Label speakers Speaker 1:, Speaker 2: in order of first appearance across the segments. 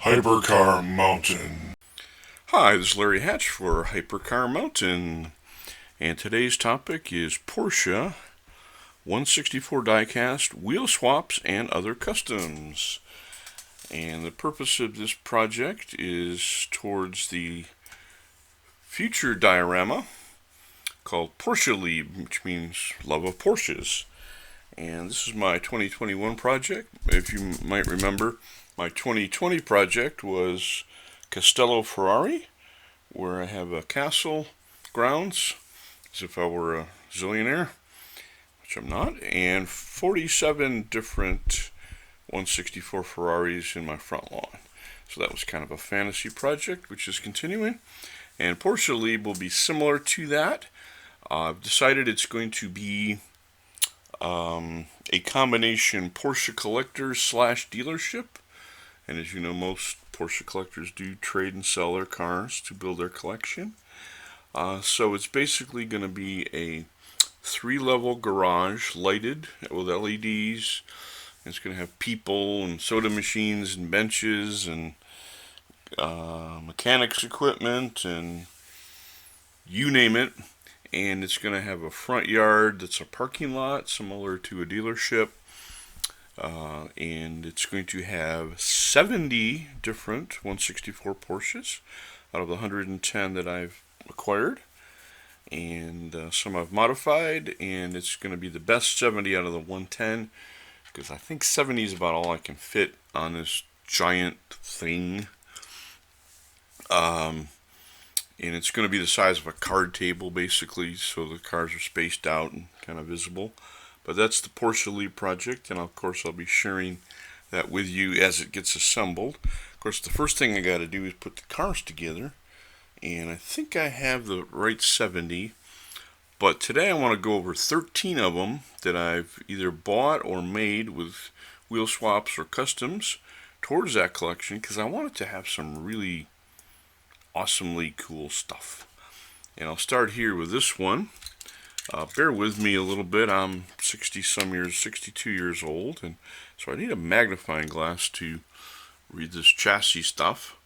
Speaker 1: Hypercar Mountain.
Speaker 2: Hi, this is Larry Hatch for Hypercar Mountain, and today's topic is Porsche 164 diecast, wheel swaps, and other customs. And the purpose of this project is towards the future diorama called Porsche Liebe, which means love of Porsches. And this is my 2021 project. If you might remember, my 2020 project was Castello Ferrari, where I have a castle grounds, as if I were a zillionaire, which I'm not, and 47 different 164 Ferraris in my front lawn. So that was kind of a fantasy project, which is continuing. And Porsche Liebe will be similar to that. I've decided it's going to be a combination Porsche collector / dealership. And as you know, most Porsche collectors do trade and sell their cars to build their collection. So it's basically going to be a 3-level garage lighted with LEDs. It's going to have people and soda machines and benches and mechanics equipment and you name it. And it's going to have a front yard that's a parking lot similar to a dealership. And it's going to have 70 different 164 Porsches out of the 110 that I've acquired. And some I've modified, and it's going to be the best 70 out of the 110, because I think 70 is about all I can fit on this giant thing. And it's going to be the size of a card table, basically, so the cars are spaced out and kind of visible. But that's the Porsche Liebe project, and of course I'll be sharing that with you as it gets assembled. Of course, the first thing I got to do is put the cars together, and I think I have the right 70. But today I want to go over 13 of them that I've either bought or made with wheel swaps or customs towards that collection, because I want it to have some really awesomely cool stuff. And I'll start here with this one. Bear with me a little bit. I'm 62 years old, and so I need a magnifying glass to read this chassis stuff.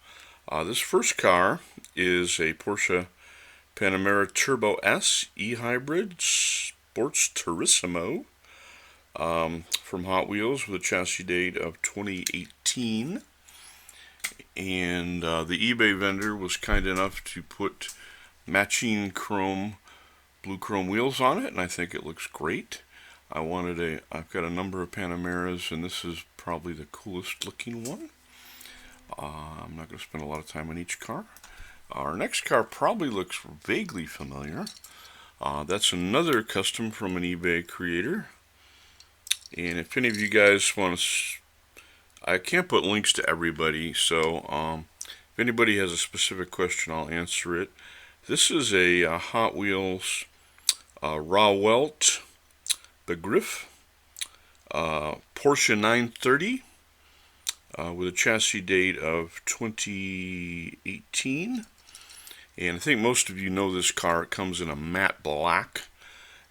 Speaker 2: This first car is a Porsche Panamera Turbo S E-Hybrid Sports Turismo from Hot Wheels with a chassis date of 2018. And the eBay vendor was kind enough to put matching blue chrome wheels on it, and I think it looks great. I've got a number of Panameras, and this is probably the coolest looking one. I'm not going to spend a lot of time on each car. Our next car probably looks vaguely familiar. That's another custom from an eBay creator. And if any of you guys want to, I can't put links to everybody, so if anybody has a specific question, I'll answer it. This is a Hot Wheels Raw Welt Begriff Porsche 930 with a chassis date of 2018. And I think most of you know this car. It comes in a matte black,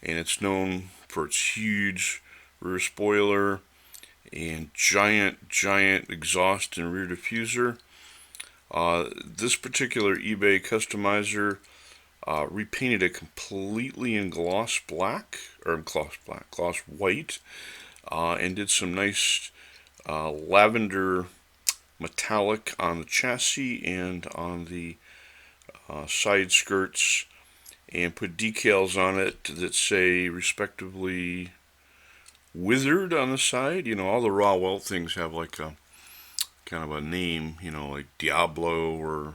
Speaker 2: and it's known for its huge rear spoiler and giant exhaust and rear diffuser. This particular eBay customizer repainted it completely in gloss white, and did some nice lavender metallic on the chassis and on the side skirts, and put decals on it that say respectively Withered on the side. You know, all the Raw Welt things have like a kind of a name, you know, like Diablo or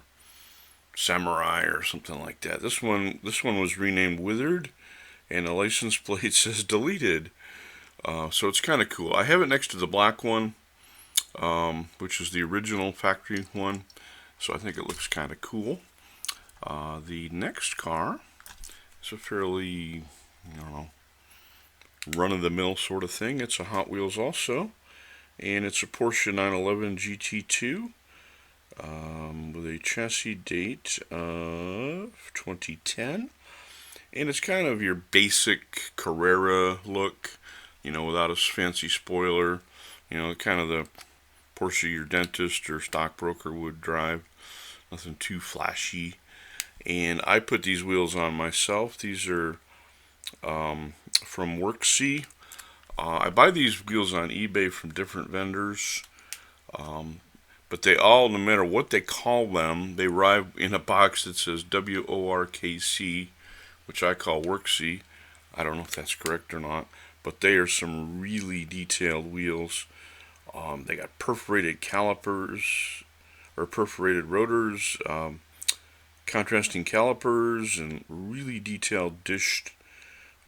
Speaker 2: Samurai or something like that. This one was renamed Withered, and the license plate says deleted. So it's kind of cool. I have it next to the black one, which is the original factory one. So I think it looks kind of cool. The next car is a fairly, run-of-the-mill sort of thing. It's a Hot Wheels also, and it's a Porsche 911 GT2 with a chassis date of 2010, and it's kind of your basic Carrera look, without a fancy spoiler, kind of the Porsche your dentist or stockbroker would drive. Nothing too flashy. And I put these wheels on myself. These are from Worksy. I buy these wheels on eBay from different vendors. But they all, no matter what they call them, they arrive in a box that says WORKC, which I call Worksy. I don't know if that's correct or not, but they are some really detailed wheels. They got perforated calipers, or perforated rotors, contrasting calipers, and really detailed dished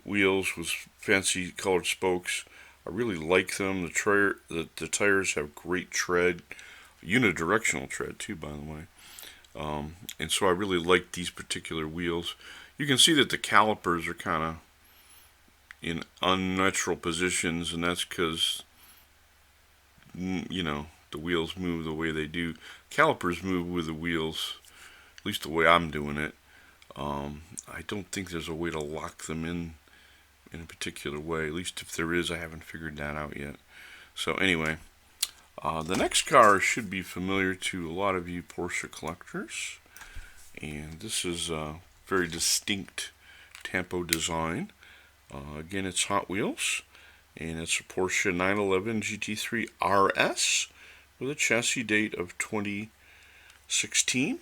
Speaker 2: wheels with fancy colored spokes. I really like them. The tires have great tread, unidirectional tread too, by the way. And so I really like these particular wheels. You can see that the calipers are kind of in unnatural positions, and that's because, you know, the wheels move the way they do. Calipers move with the wheels, at least the way I'm doing it. I don't think there's a way to lock them in a particular way. At least if there is, I haven't figured that out yet. So anyway, the next car should be familiar to a lot of you Porsche collectors. And this is a very distinct Tampo design. Again, it's Hot Wheels, and it's a Porsche 911 GT3 RS with a chassis date of 2016.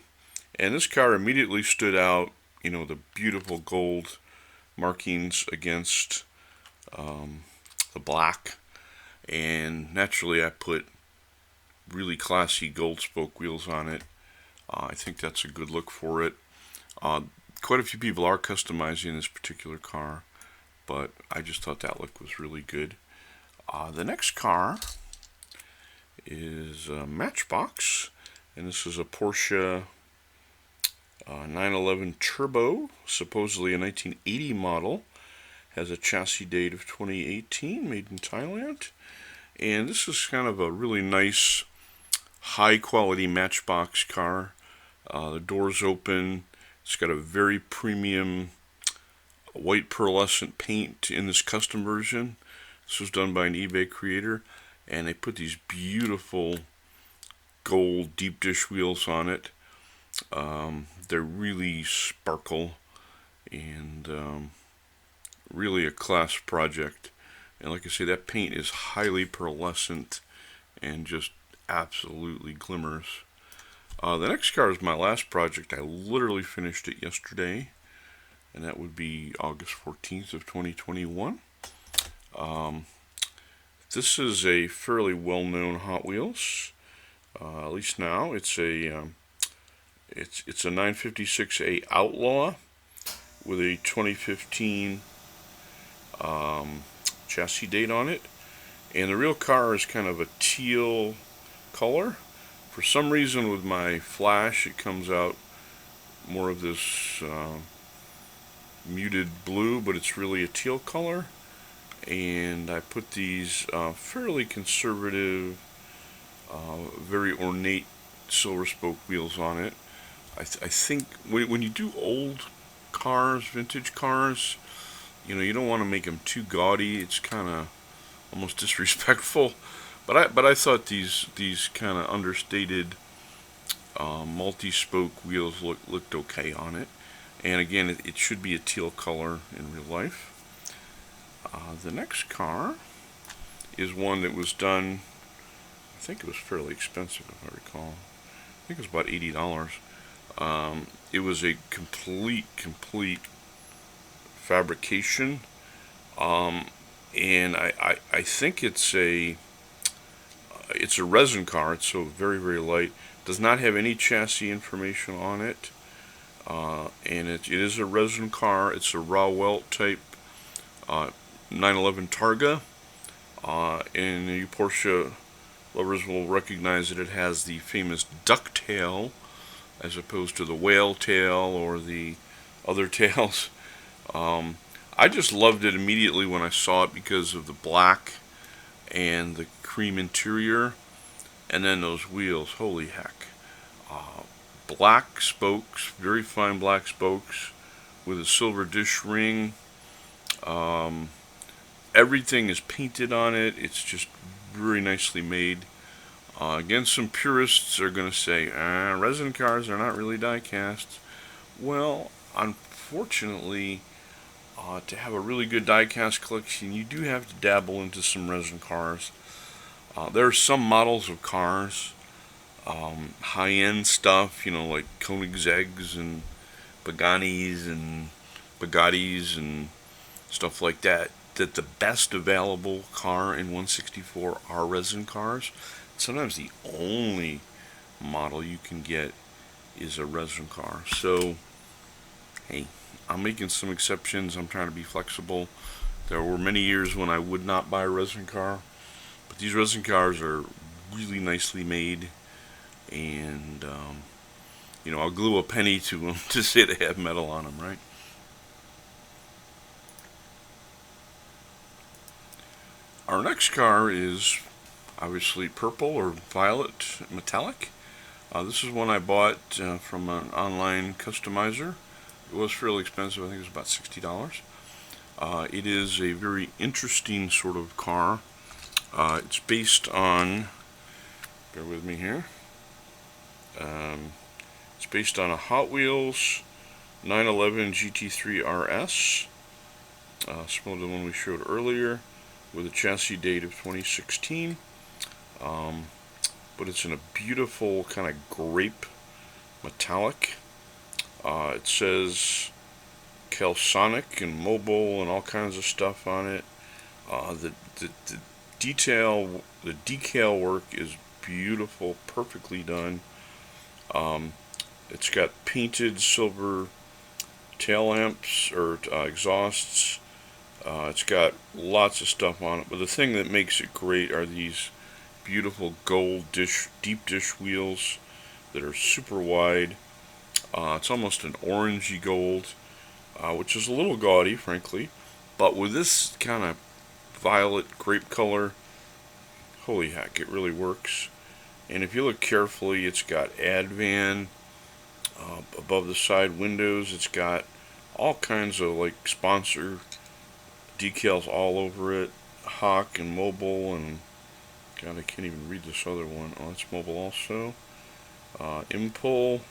Speaker 2: And this car immediately stood out, you know, the beautiful gold markings against the black. And naturally, I put really classy gold spoke wheels on it. I think that's a good look for it. Quite a few people are customizing this particular car, but I just thought that look was really good. The next car is a Matchbox, and this is a Porsche 911 Turbo, supposedly a 1980 model. Has a chassis date of 2018, made in Thailand. And this is kind of a really nice, high-quality Matchbox car. The doors open. It's got a very premium white pearlescent paint in this custom version. This was done by an eBay creator, and they put these beautiful gold deep dish wheels on it. They're really sparkle and really a class project. And like I say, that paint is highly pearlescent and just absolutely glimmers. The next car is my last project. I literally finished it yesterday, and that would be August 14th of 2021. This is a fairly well-known Hot Wheels, at least now. It's a 956A Outlaw with a 2015 chassis date on it, and the real car is kind of a teal color. For some reason with my flash it comes out more of this muted blue, but it's really a teal color. And I put these fairly conservative, very ornate silver spoke wheels on it. I think when you do old cars, vintage cars, you know, you don't want to make them too gaudy. It's kind of almost disrespectful. But I thought these kind of understated multi-spoke wheels looked okay on it. And again, it should be a teal color in real life. The next car is one that was done, I think it was fairly expensive if I recall. I think it was about $80. It was a complete fabrication. And I think it's a resin car. It's so very light. Does not have any chassis information on it. And it is a resin car. It's a raw welt type 911 Targa. And you Porsche lovers will recognize that it has the famous duck tail as opposed to the whale tail or the other tails. I just loved it immediately when I saw it because of the black and the cream interior, and then those wheels. Holy heck. Black spokes, very fine black spokes with a silver dish ring. Everything is painted on it. It's just very nicely made. Again, some purists are going to say, resin cars are not really die-cast. Well, unfortunately, to have a really good die-cast collection, you do have to dabble into some resin cars. There are some models of cars, high-end stuff, like Koenigsegg's and Pagani's and Bugattis and stuff like that, that the best available car in 164 are resin cars. Sometimes the only model you can get is a resin car. So, hey, I'm making some exceptions. I'm trying to be flexible. There were many years when I would not buy a resin car, but these resin cars are really nicely made, and I'll glue a penny to them to say they have metal on them, right? Our next car is obviously purple or violet metallic. This is one I bought from an online customizer. It was fairly expensive. I think it was about $60. It is a very interesting sort of car. It's based on, bear with me here, it's based on a Hot Wheels 911 GT3 RS, similar to the one we showed earlier, with a chassis date of 2016. But it's in a beautiful kind of grape metallic. It says Celsonic and mobile and all kinds of stuff on it. The decal work is beautiful, perfectly done. It's got painted silver tail lamps or exhausts. It's got lots of stuff on it, but the thing that makes it great are these beautiful gold deep dish wheels that are super wide. It's almost an orangey gold, which is a little gaudy, frankly, but with this kind of violet grape color, holy heck, it really works. And if you look carefully, it's got Advan above the side windows. It's got all kinds of like sponsor decals all over it, Hawk and mobile, and God, I can't even read this other one. Oh, it's mobile also. Impul.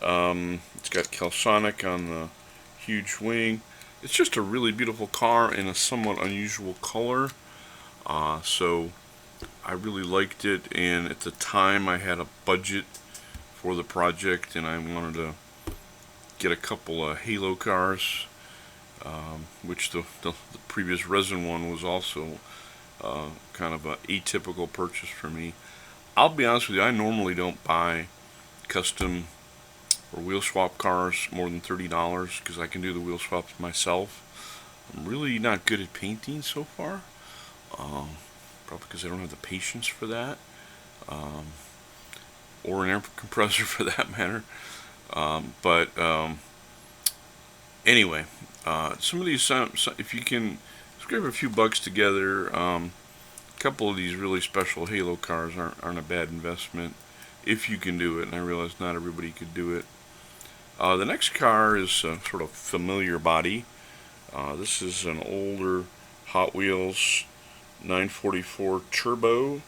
Speaker 2: It's got Celsonic on the huge wing. It's just a really beautiful car in a somewhat unusual color. So I really liked it, and at the time I had a budget for the project, and I wanted to get a couple of Halo cars, which the previous resin one was also kind of an atypical purchase for me. I'll be honest with you, I normally don't buy custom or wheel swap cars more than $30 because I can do the wheel swaps myself. I'm really not good at painting so far, probably because I don't have the patience for that, or an air compressor for that matter. But anyway, some of these, if you can scrape a few bucks together, a couple of these really special Halo cars aren't a bad investment if you can do it, and I realize not everybody could do it. The next car is sort of familiar body. This is an older Hot Wheels 944 Turbo.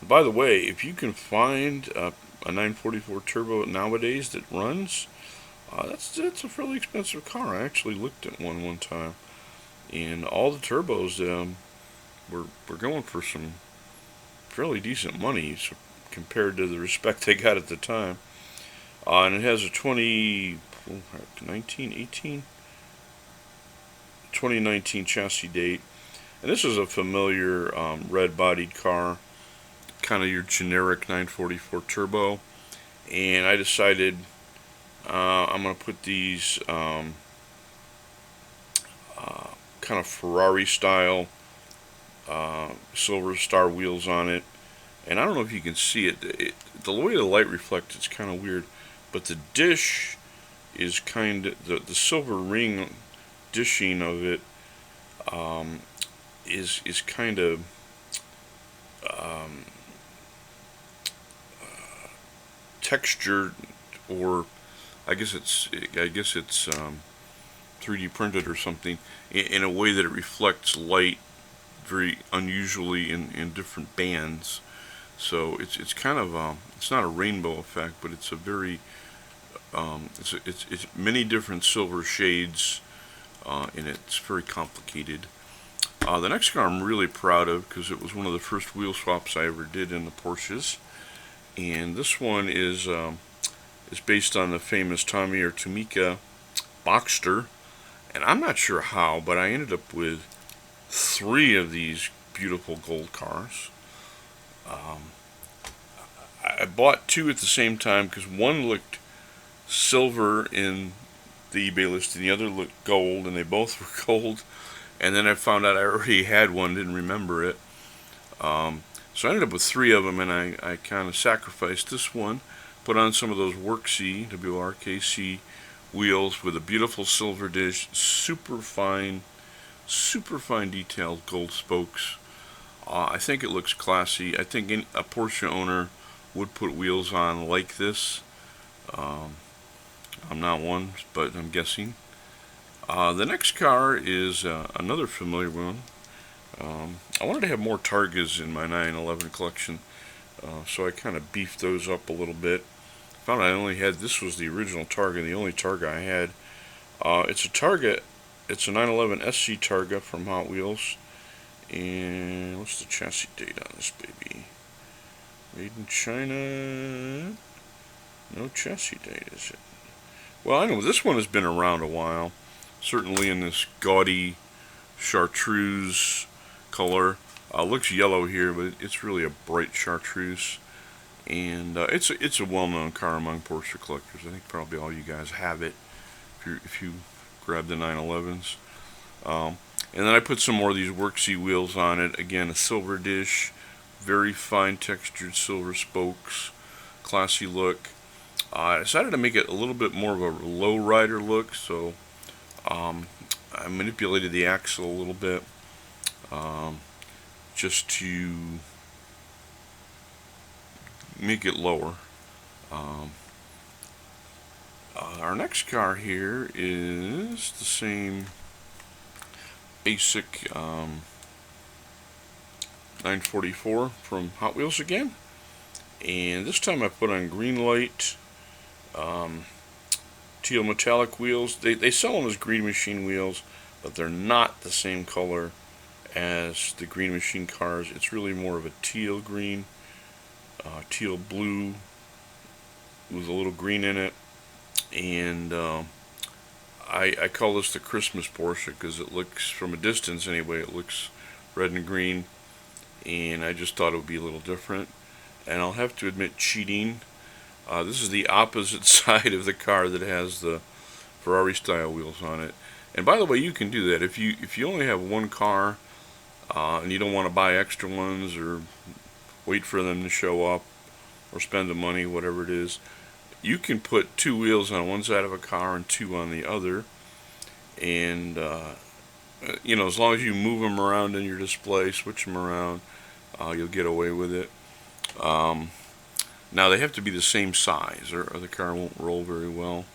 Speaker 2: By the way, if you can find a 944 Turbo nowadays that runs, that's a fairly expensive car. I actually looked at one time, and all the turbos were going for some fairly decent money, so compared to the respect they got at the time. And it has a 2019 chassis date. And this is a familiar red-bodied car, kind of your generic 944 Turbo. And I decided I'm going to put these kind of Ferrari-style Silver Star wheels on it. And I don't know if you can see it. The way the light reflects, it's kind of weird. But the dish is kind of, the silver ring dishing of it is kind of textured, or I guess it's 3D printed or something, in a way that it reflects light very unusually in different bands. So it's kind of it's not a rainbow effect, but it's a very it's many different silver shades in it. It's very complicated. The next car I'm really proud of because it was one of the first wheel swaps I ever did in the Porsches, and this one is based on the famous Tamika Boxster, and I'm not sure how, but I ended up with 3 of these beautiful gold cars. I bought 2 at the same time because one looked silver in the eBay list and the other looked gold, and they both were gold. And then I found out I already had one, didn't remember it. So I ended up with 3 of them, and I kind of sacrificed this one, put on some of those Worksy, WRKC wheels with a beautiful silver dish, super fine detailed gold spokes. I think it looks classy. I think a Porsche owner would put wheels on like this. I'm not one, but I'm guessing. The next car is another familiar one. I wanted to have more Targas in my 911 collection, so I kind of beefed those up a little bit. Found I only had, this was the original Targa, the only Targa I had. It's a Targa, it's a 911 SC Targa from Hot Wheels. And what's the chassis date on this baby? Made in China. No chassis date, is it? Well, I know this one has been around a while. Certainly in this gaudy chartreuse color. Looks yellow here, but it's really a bright chartreuse. And it's a well-known car among Porsche collectors. I think probably all you guys have it if you grab the 911s. And then I put some more of these Worksy wheels on it. Again, a silver dish, very fine textured silver spokes, classy look. I decided to make it a little bit more of a low rider look, so I manipulated the axle a little bit just to make it lower. Our next car here is the same basic 944 from Hot Wheels again, and this time I put on green light teal metallic wheels. They sell them as Green Machine wheels, but they're not the same color as the Green Machine cars. It's really more of a teal green, teal blue with a little green in it, and I call this the Christmas Porsche because it looks, from a distance anyway, it looks red and green, and I just thought it would be a little different. And I'll have to admit, cheating. This is the opposite side of the car that has the Ferrari style wheels on it. And by the way, you can do that if you only have one car and you don't want to buy extra ones or wait for them to show up or spend the money, whatever it is. You can put 2 wheels on one side of a car and 2 on the other, and as long as you move them around in your display, switch them around, you'll get away with it. Now they have to be the same size, or the car won't roll very well.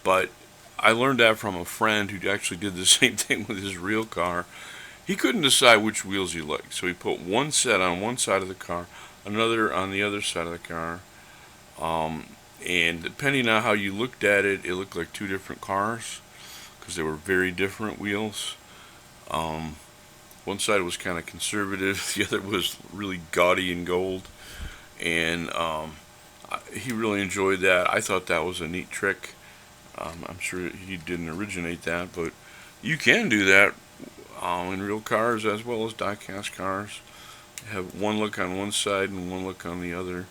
Speaker 2: But I learned that from a friend who actually did the same thing with his real car. He couldn't decide which wheels he liked, so he put one set on one side of the car, another on the other side of the car. And depending on how you looked at it, it looked like 2 different cars because they were very different wheels. One side was kind of conservative, the other was really gaudy and gold, and he really enjoyed that. I thought that was a neat trick. I'm sure he didn't originate that, but you can do that in real cars as well as diecast cars. Have one look on one side and one look on the other.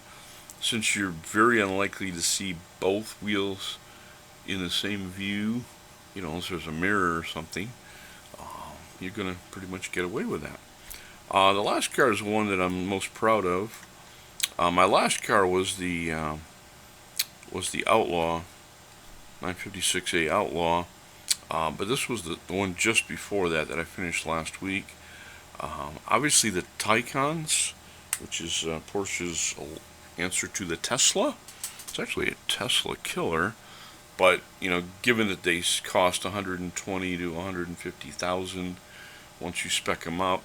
Speaker 2: Since you're very unlikely to see both wheels in the same view, unless there's a mirror or something, you're going to pretty much get away with that. The last car is one that I'm most proud of. My last car was the Outlaw, 956A Outlaw, but this was the one just before that I finished last week. Obviously the Taycans, which is Porsche's answer to the Tesla. It's actually a Tesla killer, but given that they cost 120 to 150,000 once you spec them up,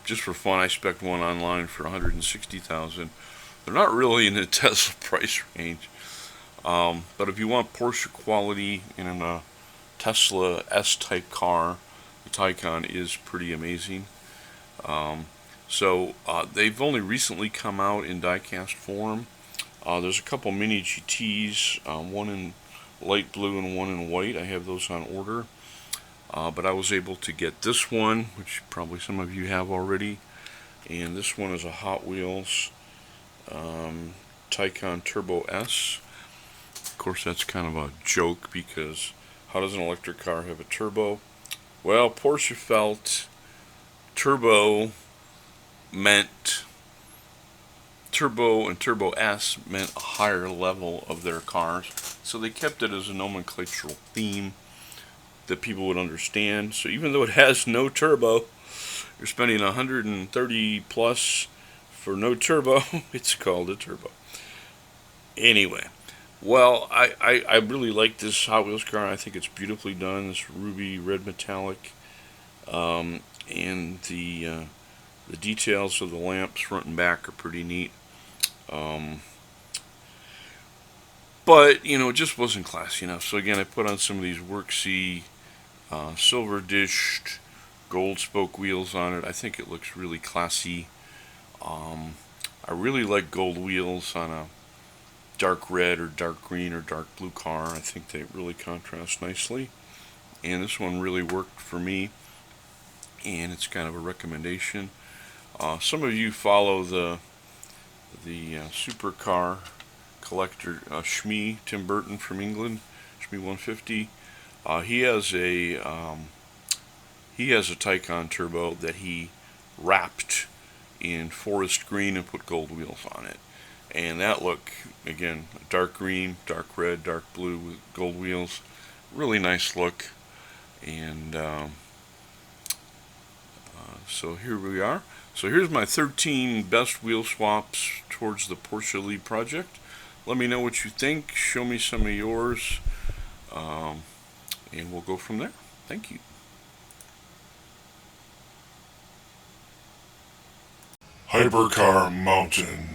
Speaker 2: just for fun, I spec'd one online for $160,000. They're not really in the Tesla price range, but if you want Porsche quality in a Tesla S-type car, the Taycan is pretty amazing. They've only recently come out in diecast form. There's a couple mini GTs, one in light blue and one in white. I have those on order. But I was able to get this one, which probably some of you have already. And this one is a Hot Wheels Taycan Turbo S. Of course, that's kind of a joke because how does an electric car have a turbo? Well, Porsche felt turbo meant turbo and Turbo S meant a higher level of their cars, so they kept it as a nomenclatural theme that people would understand. So even though it has no turbo, you're spending 130 plus for no turbo, it's called a turbo. Anyway, well, I really like this Hot Wheels car. I think it's beautifully done, this ruby red metallic, and the details of the lamps front and back are pretty neat. But, you know, it just wasn't classy enough. So again, I put on some of these Worksy silver dished gold spoke wheels on it. I think it looks really classy. I really like gold wheels on a dark red or dark green or dark blue car. I think they really contrast nicely. And this one really worked for me. And it's kind of a recommendation. Some of you follow the supercar collector Shmee, Tim Burton from England, Shmee 150. He has a Taycan Turbo that he wrapped in forest green and put gold wheels on it, and that look, again, dark green, dark red, dark blue with gold wheels, really nice look. And so here we are. So here's my 13 best wheel swaps towards the Porsche Lead project. Let me know what you think. Show me some of yours. And we'll go from there. Thank you.
Speaker 1: Hypercar Mountain.